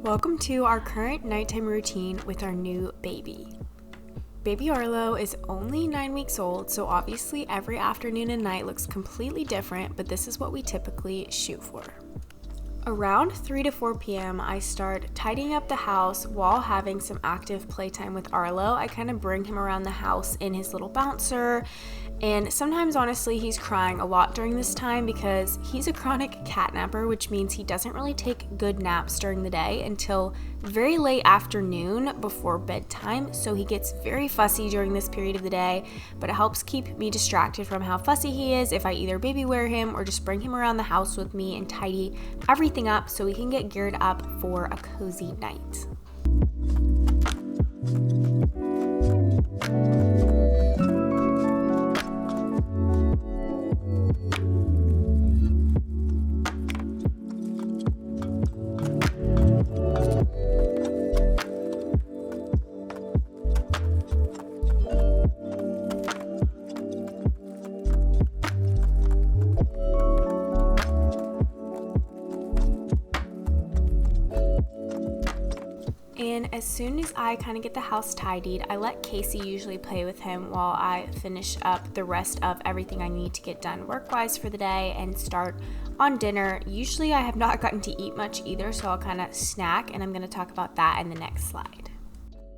Welcome to our current nighttime routine with our new baby. Baby Arlo is only 9 weeks old, so obviously every afternoon and night looks completely different, but this is what we typically shoot for. Around 3 to 4 p.m., I start tidying up the house while having some active playtime with Arlo. I kind of bring him around the house in his little bouncer, and sometimes, honestly, he's crying a lot during this time because he's a chronic catnapper, which means he doesn't really take good naps during the day until very late afternoon before bedtime. So he gets very fussy during this period of the day, but it helps keep me distracted from how fussy he is if I either baby wear him or just bring him around the house with me and tidy everything up so we can get geared up for a cozy night. And as soon as I kind of get the house tidied, I let Casey usually play with him while I finish up the rest of everything I need to get done work-wise for the day and start on dinner. Usually I have not gotten to eat much either, so I'll kind of snack, and I'm going to talk about that in the next slide.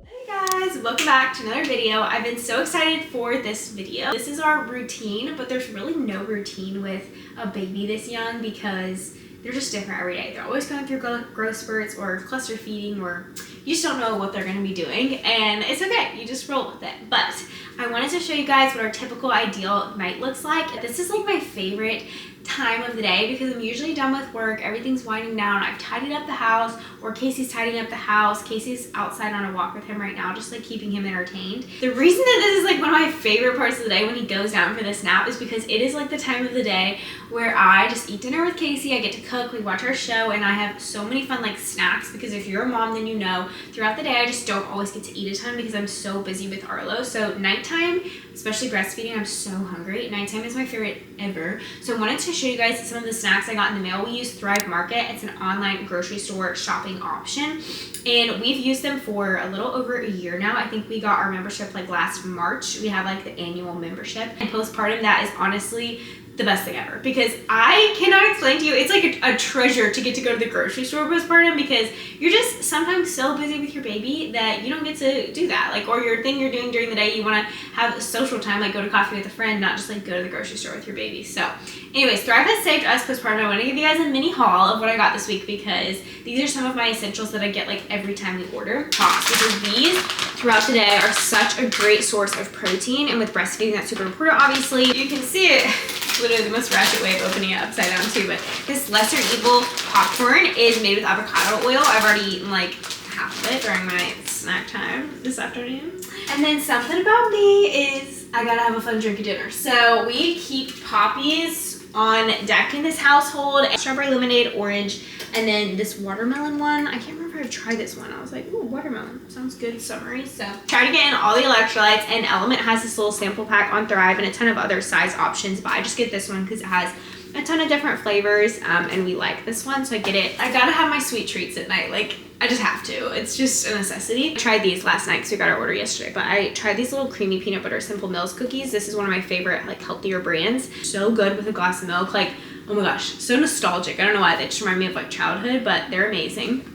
Hey guys, welcome back to another video. I've been so excited for this video. This is our routine, but there's really no routine with a baby this young because they're just different every day. They're always going through growth spurts or cluster feeding, or you just don't know what they're going to be doing, and it's okay. You just roll with it. But I wanted to show you guys what our typical ideal night looks like. This is like my favorite time of the day because I'm usually done with work, everything's winding down, I've tidied up the house, or Casey's tidying up the house. Casey's outside on a walk with him right now, just like keeping him entertained. The reason that this is like one of my favorite parts of the day when he goes down for this nap is because it is like the time of the day where I just eat dinner with Casey, I get to cook, we watch our show, and I have so many fun like snacks because if you're a mom then you know throughout the day I just don't always get to eat a ton because I'm so busy with Arlo. So nighttime, especially breastfeeding, I'm so hungry. Nighttime is my favorite ever. So I wanted to show you guys some of the snacks I got in the mail. We use Thrive Market. It's an online grocery store shopping option, and we've used them for a little over a year now. I think we got our membership like last March. We have like the annual membership, and postpartum, that is honestly the best thing ever because I cannot explain to you. It's like a treasure to get to go to the grocery store postpartum because you're just sometimes so busy with your baby that you don't get to do that. Like, or your thing you're doing during the day, you want to have a social time, like go to coffee with a friend, not just like go to the grocery store with your baby. So anyways, Thrive has saved us postpartum. I want to give you guys a mini haul of what I got this week because these are some of my essentials that I get like every time we order. Because these throughout the day are such a great source of protein, and with breastfeeding that's super important. Obviously you can see it. Literally the most ratchet way of opening it upside down too, but this Lesser Evil popcorn is made with avocado oil. I've already eaten like half of it during my snack time this afternoon. And then something about me is I gotta have a fun drink at dinner. So we keep poppies on deck in this household. Strawberry lemonade, orange, and then this watermelon one. I can't remember if I've tried this one. I was like, ooh, watermelon. Sounds good, summery. So try to get in all the electrolytes, and Element has this little sample pack on Thrive and a ton of other size options, but I just get this one because it has a ton of different flavors, and we like this one, so I get it. I gotta have my sweet treats at night. Like, I just have to. It's just a necessity. I tried these last night because we got our order yesterday, but I tried these little creamy peanut butter Simple Mills cookies. This is one of my favorite like healthier brands. So good with a glass of milk. Like, oh my gosh, so nostalgic. I don't know why, they just remind me of like childhood, but they're amazing.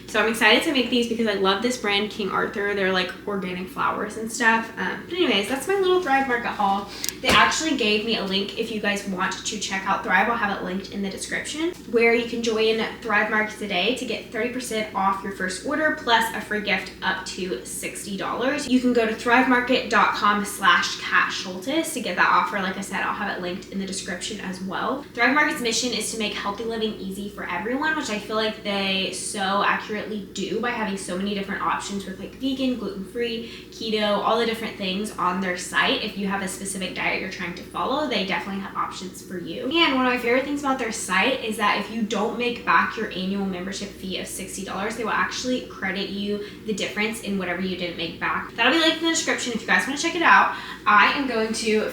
So I'm excited to make these because I love this brand, King Arthur. They're like organic flowers and stuff. But anyways, that's my little Thrive Market haul. They actually gave me a link if you guys want to check out Thrive. I'll have it linked in the description where you can join Thrive Market today to get 30% off your first order plus a free gift up to $60. You can go to thrivemarket.com/KatSchultes to get that offer. Like I said, I'll have it linked in the description as well. Thrive Market's mission is to make healthy living easy for everyone, which I feel like they so accurately accurately do by having so many different options with like vegan, gluten-free, keto, all the different things on their site. If you have a specific diet you're trying to follow, they definitely have options for you. And one of my favorite things about their site is that if you don't make back your annual membership fee of $60, they will actually credit you the difference in whatever you didn't make back. That'll be linked in the description if you guys want to check it out. I am going to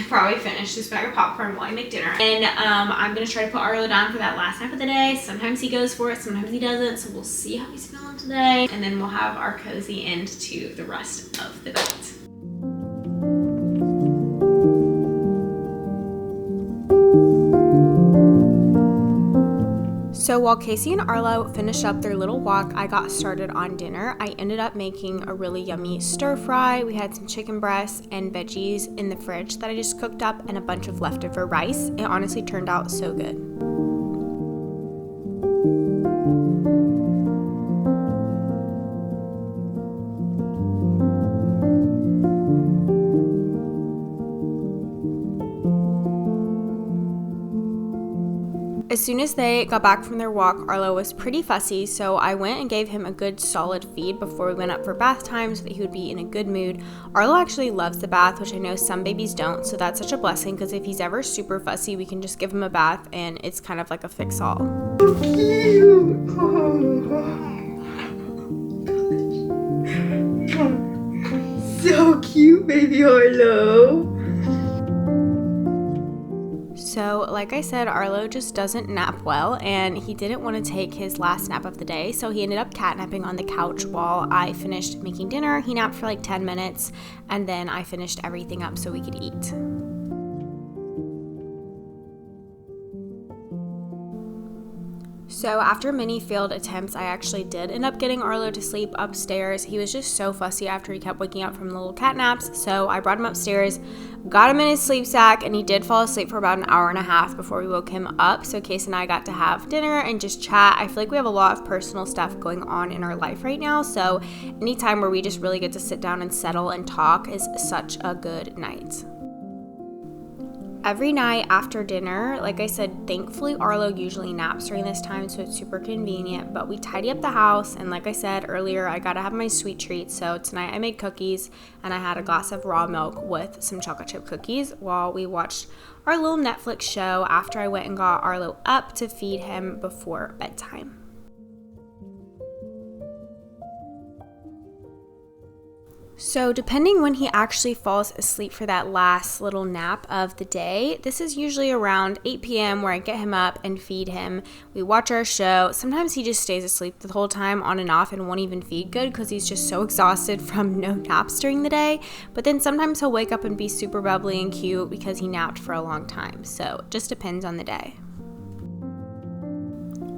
probably finish this bag of popcorn while I make dinner. And I'm going to try to put Arlo down for that last nap of the day. Sometimes he goes for it, sometimes he doesn't. So we'll see how he's feeling today. And then we'll have our cozy end to the rest of the night. So while Casey and Arlo finished up their little walk, I got started on dinner. I ended up making a really yummy stir fry. We had some chicken breasts and veggies in the fridge that I just cooked up and a bunch of leftover rice. It honestly turned out so good. As soon as they got back from their walk, Arlo was pretty fussy, so I went and gave him a good solid feed before we went up for bath time so that he would be in a good mood. Arlo actually loves the bath, which I know some babies don't, so that's such a blessing because if he's ever super fussy, we can just give him a bath and it's kind of like a fix-all. So cute! So cute, baby Arlo! So like I said, Arlo just doesn't nap well and he didn't want to take his last nap of the day, so he ended up catnapping on the couch while I finished making dinner. He napped for like 10 minutes and then I finished everything up so we could eat. So after many failed attempts, I actually did end up getting Arlo to sleep upstairs. He was just so fussy after he kept waking up from the little cat naps, so I brought him upstairs, got him in his sleep sack, and he did fall asleep for about an hour and a half before we woke him up. So Case and I got to have dinner and just chat. I feel like we have a lot of personal stuff going on in our life right now, so any time where we just really get to sit down and settle and talk is such a good night. Every night after dinner, like I said, thankfully Arlo usually naps during this time, so it's super convenient, but we tidy up the house, and like I said earlier, I gotta have my sweet treats. So tonight I made cookies and I had a glass of raw milk with some chocolate chip cookies while we watched our little Netflix show after I went and got Arlo up to feed him before bedtime. So depending when he actually falls asleep for that last little nap of the day, this is usually around 8 p.m. where I get him up and feed him. We watch our show. Sometimes he just stays asleep the whole time on and off and won't even feed good because he's just so exhausted from no naps during the day. But then sometimes he'll wake up and be super bubbly and cute because he napped for a long time. So it just depends on the day.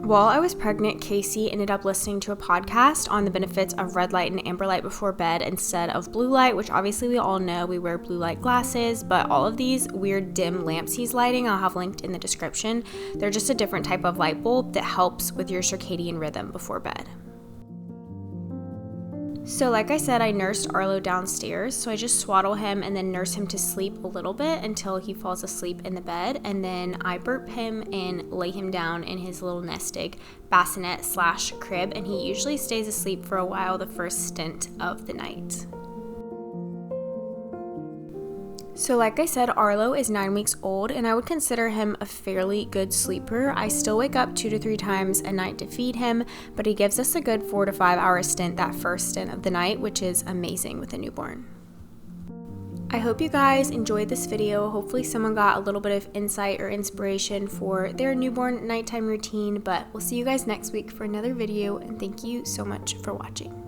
While I was pregnant, Casey ended up listening to a podcast on the benefits of red light and amber light before bed instead of blue light, which obviously we all know we wear blue light glasses, but all of these weird dim lamps he's lighting, I'll have linked in the description. They're just a different type of light bulb that helps with your circadian rhythm before bed. So like I said, I nursed Arlo downstairs, so I just swaddle him and then nurse him to sleep a little bit until he falls asleep in the bed, and then I burp him and lay him down in his little nestig bassinet / crib, and he usually stays asleep for a while the first stint of the night. So like I said, Arlo is 9 weeks old and I would consider him a fairly good sleeper. I still wake up 2 to 3 times a night to feed him, but he gives us a good 4 to 5 hour stint that first stint of the night, which is amazing with a newborn. I hope you guys enjoyed this video. Hopefully someone got a little bit of insight or inspiration for their newborn nighttime routine, but we'll see you guys next week for another video, and thank you so much for watching.